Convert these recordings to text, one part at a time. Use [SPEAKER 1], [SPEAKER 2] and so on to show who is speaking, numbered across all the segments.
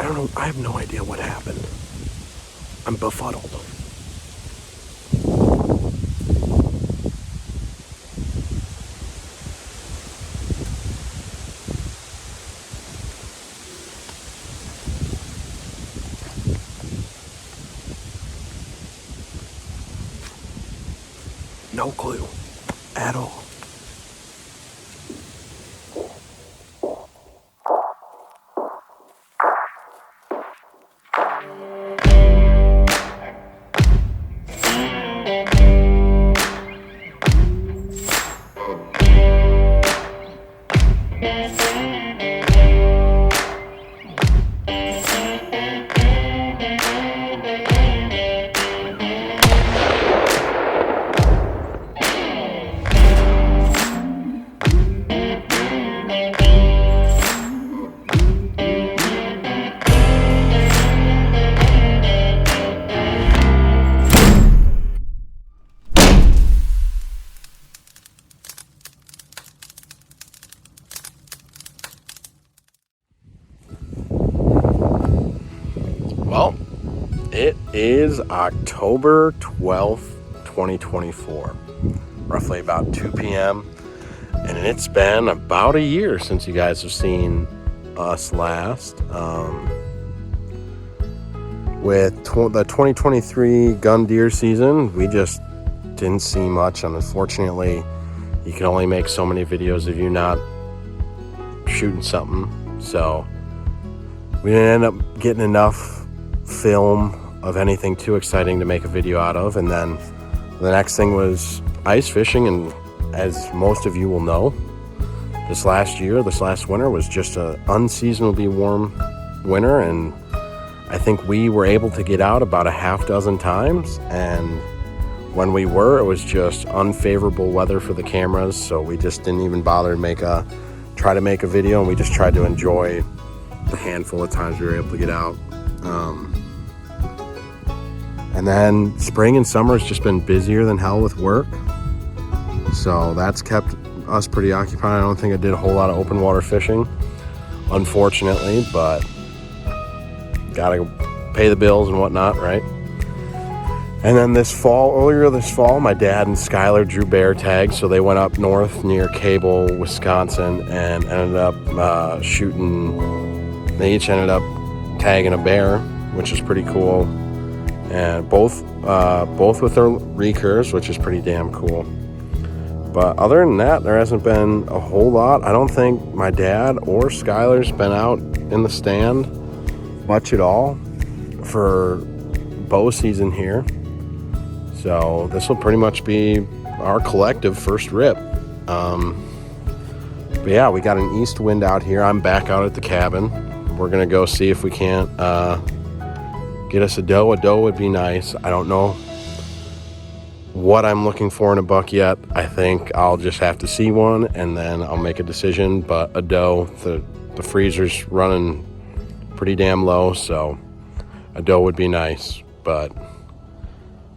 [SPEAKER 1] don't know. I have no idea what happened. I'm befuddled. No clue at all. Well, it is October 12th, 2024, roughly about 2 p.m. And it's been about a year since you guys have seen us last. With the 2023 gun deer season, we just didn't see much. And unfortunately, you can only make so many videos of you not shooting something. So we didn't end up getting enough film of anything too exciting to make a video out of. And then the next thing was ice fishing, and as most of you will know, this last winter was just an unseasonably warm winter, and I think we were able to get out about a half dozen times, and when we were, it was just unfavorable weather for the cameras, so we just didn't even bother to try to make a video, and we just tried to enjoy the handful of times we were able to get out. And then spring and summer has just been busier than hell with work, so that's kept us pretty occupied. I don't think I did a whole lot of open water fishing, unfortunately, but gotta pay the bills and whatnot, right? And then earlier this fall, my dad and Skylar drew bear tags, so they went up north near Cable, Wisconsin, and ended up shooting. They each ended up tagging a bear, which is pretty cool, and both with their recurs, which is pretty damn cool. But other than that, there hasn't been a whole lot. I don't think my dad or Skylar's been out in the stand much at all for bow season here. So this will pretty much be our collective first rip. But yeah, we got an east wind out here. I'm back out at the cabin. We're gonna go see if we can't get us a doe. A doe would be nice. I don't know what I'm looking for in a buck yet. I think I'll just have to see one and then I'll make a decision. But a doe, the freezer's running pretty damn low, so a doe would be nice. But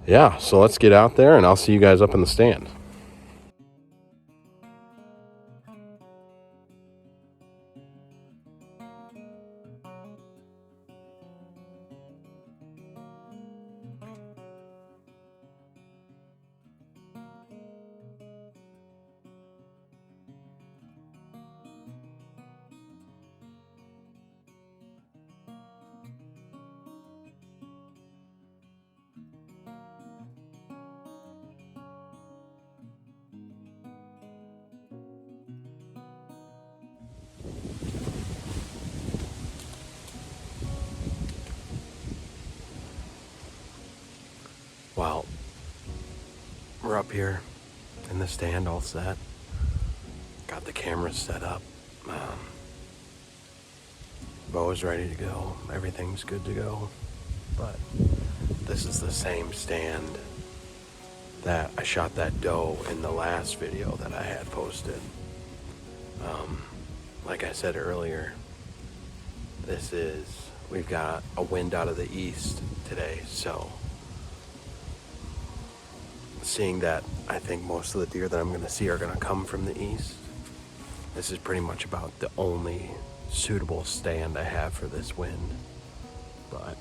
[SPEAKER 1] yeah, so let's get out there and I'll see you guys up in the stand. Well, we're up here in the stand all set. Got the cameras set up. Bow is ready to go. Everything's good to go. But this is the same stand that I shot that doe in the last video that I had posted. Like I said earlier, we've got a wind out of the east today, so seeing that I think most of the deer that I'm going to see are going to come from the east, this is pretty much about the only suitable stand I have for this wind. But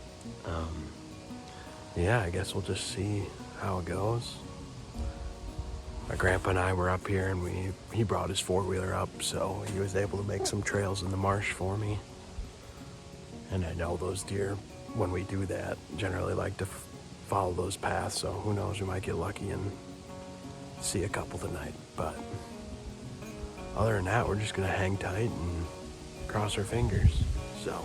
[SPEAKER 1] yeah, I guess we'll just see how it goes. My grandpa and I were up here, and he brought his four-wheeler up, so he was able to make some trails in the marsh for me. And I know those deer, when we do that, generally like to follow those paths, so who knows, we might get lucky and see a couple tonight. But other than that, we're just gonna hang tight and cross our fingers. So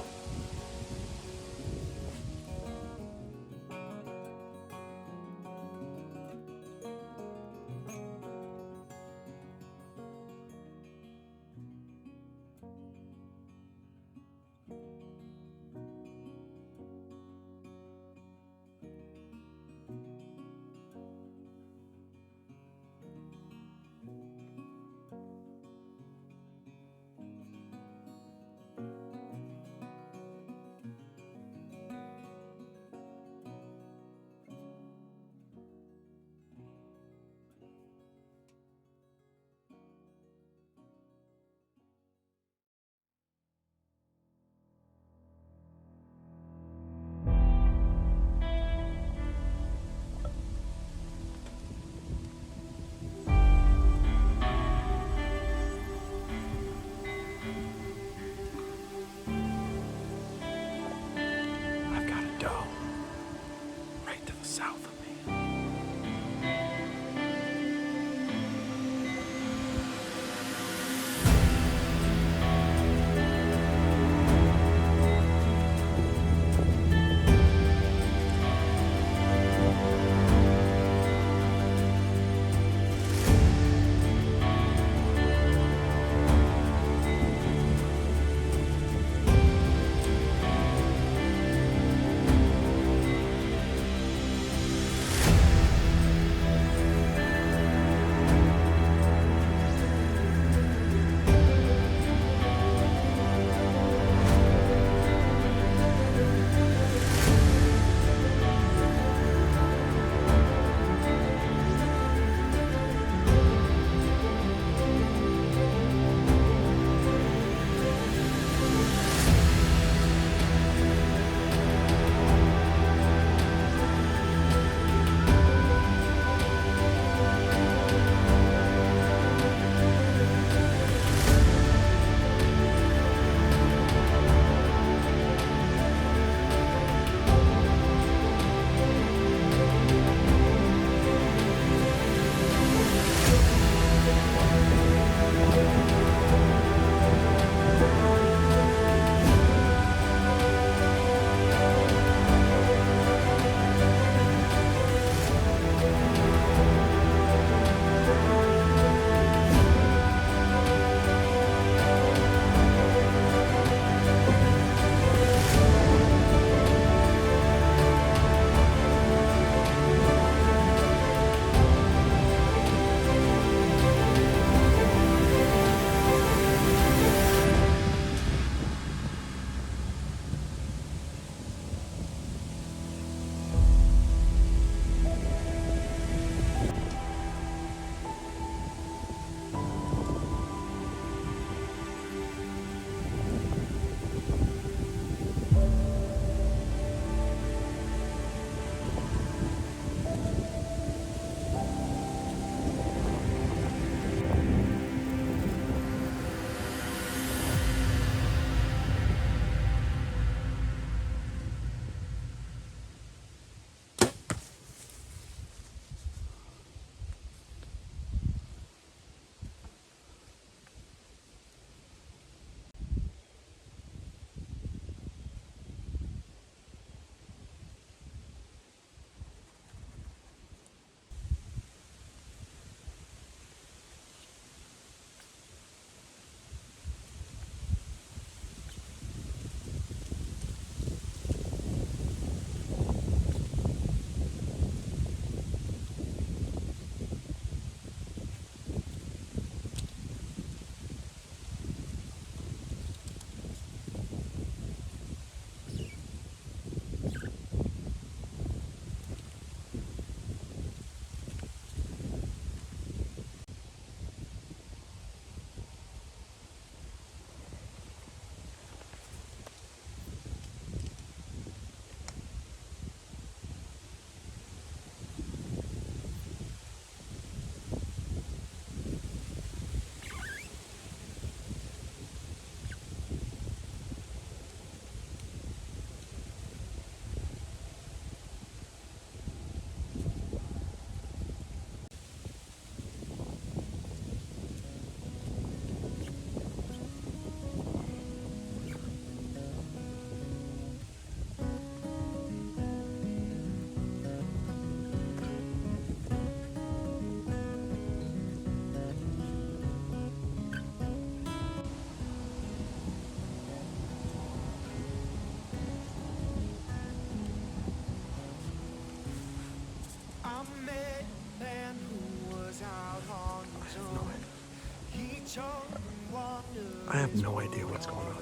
[SPEAKER 1] have no idea what's going on.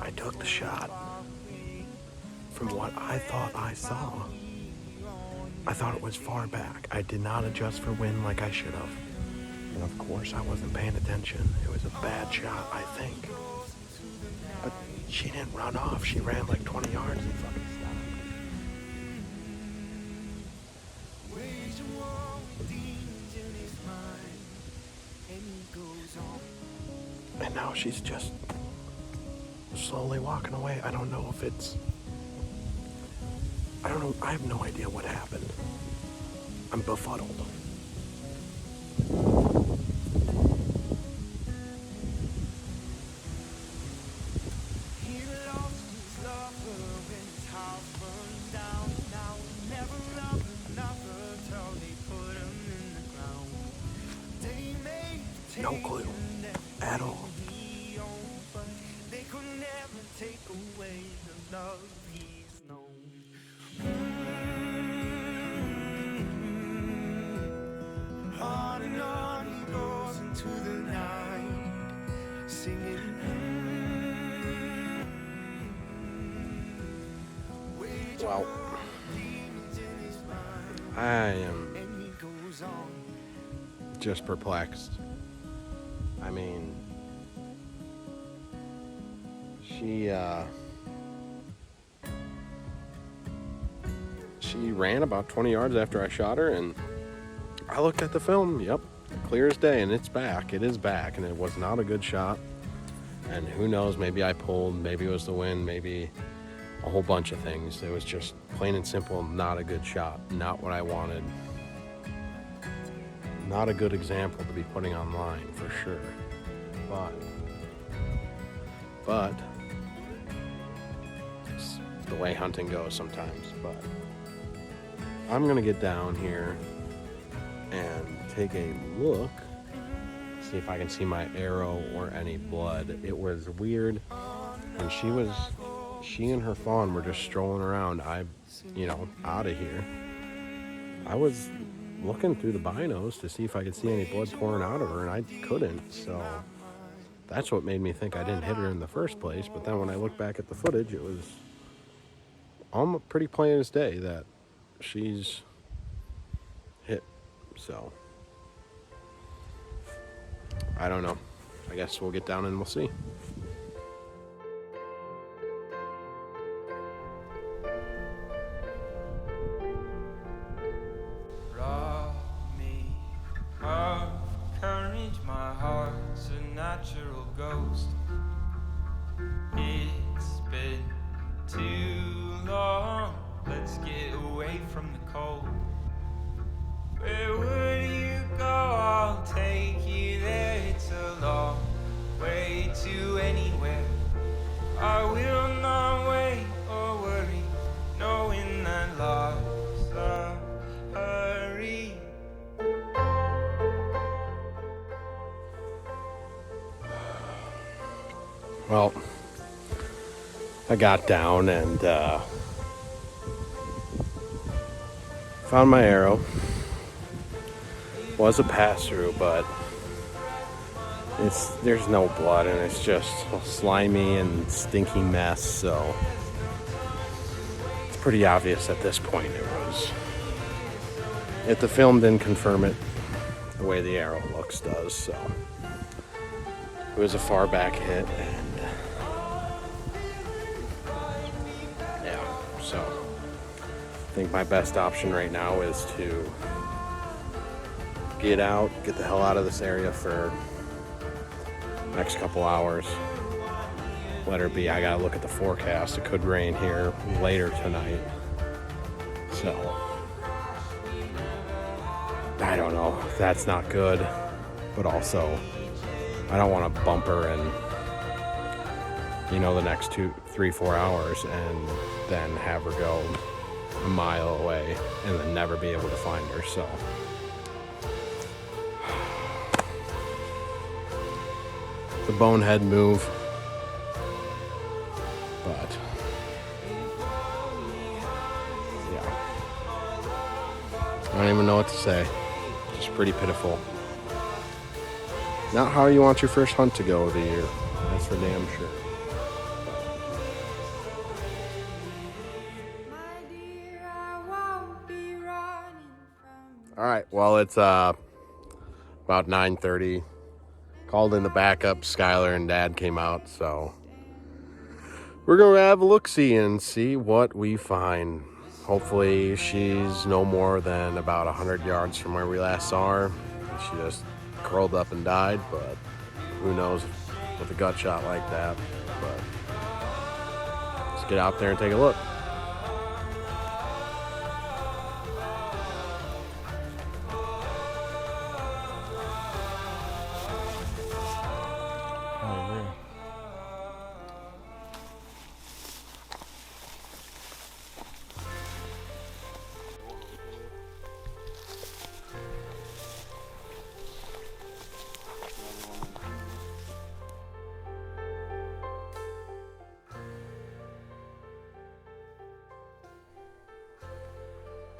[SPEAKER 1] I took the shot. From what I thought I saw, I thought it was far back. I did not adjust for wind like I should have. And of course I wasn't paying attention. It was a bad shot, I think. But she didn't run off. She ran like 20 yards and fucking stopped. And now she's just slowly walking away. I don't know if it's... I don't know. I have no idea what happened. I'm befuddled. No clue at all. They could never take away the love he's known. On and on he goes into the night, singing. Well, I am just perplexed. I mean, she ran about 20 yards after I shot her, and I looked at the film. Yep, clear as day, and it's back. It is back, and it was not a good shot. And who knows, maybe I pulled, maybe it was the wind, maybe a whole bunch of things. It was just plain and simple not a good shot, not what I wanted. Not a good example to be putting online for sure, but it's the way hunting goes sometimes. But I'm gonna get down here and take a look, see if I can see my arrow or any blood. It was weird when she and her fawn were just strolling around. Out of here. I was looking through the binos to see if I could see any blood pouring out of her, and I couldn't. So that's what made me think I didn't hit her in the first place. But then when I look back at the footage, it was almost pretty plain as day that she's hit. So I don't know. I guess we'll get down and we'll see.
[SPEAKER 2] Natural ghost. It's been too long. Let's get away from the cold. Where would you go? I'll take you there. It's a long way to anywhere. I will not wait or worry, knowing that love's a hurry.
[SPEAKER 1] Well, I got down and found my arrow. Was a pass-through, but there's no blood, and it's just a slimy and stinky mess. So it's pretty obvious at this point it was. If the film didn't confirm it, the way the arrow looks does. So it was a far back hit, and so I think my best option right now is to get the hell out of this area for the next couple hours. Let her be. I gotta look at the forecast. It could rain here later tonight. So I don't know. That's not good. But also, I don't want to bump her in, the next 2, 3, 4 hours and then have her go a mile away and then never be able to find her. So it's a bonehead move, but yeah, I don't even know what to say. It's pretty pitiful. Not how you want your first hunt to go of the year. That's for damn sure. All right, well, it's about 9:30. Called in the backup. Skylar and Dad came out, so we're going to have a look-see and see what we find. Hopefully she's no more than about 100 yards from where we last saw her. She just curled up and died, but who knows with a gut shot like that. But let's get out there and take a look.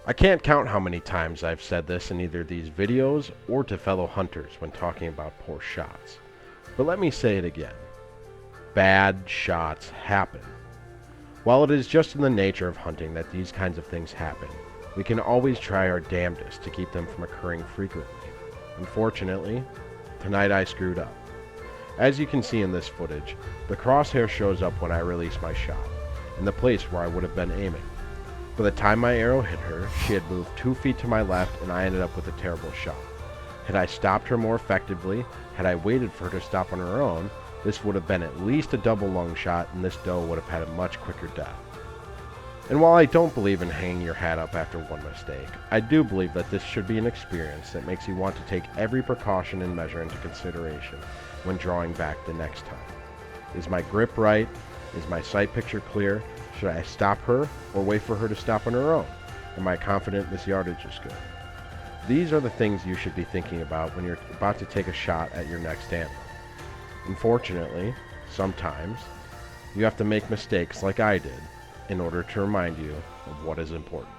[SPEAKER 1] I can't count how many times I've said this in either these videos or to fellow hunters when talking about poor shots. But let me say it again. Bad shots happen. While it is just in the nature of hunting that these kinds of things happen, we can always try our damnedest to keep them from occurring frequently. Unfortunately, tonight I screwed up. As you can see in this footage, the crosshair shows up when I release my shot, in the place where I would have been aiming. By the time my arrow hit her, she had moved 2 feet to my left and I ended up with a terrible shot. Had I stopped her more effectively, had I waited for her to stop on her own, this would have been at least a double lung shot and this doe would have had a much quicker death. And while I don't believe in hanging your hat up after one mistake, I do believe that this should be an experience that makes you want to take every precaution and measure into consideration when drawing back the next time. Is my grip right? Is my sight picture clear? Should I stop her or wait for her to stop on her own? Am I confident this yardage is good? These are the things you should be thinking about when you're about to take a shot at your next animal. Unfortunately, sometimes you have to make mistakes like I did in order to remind you of what is important.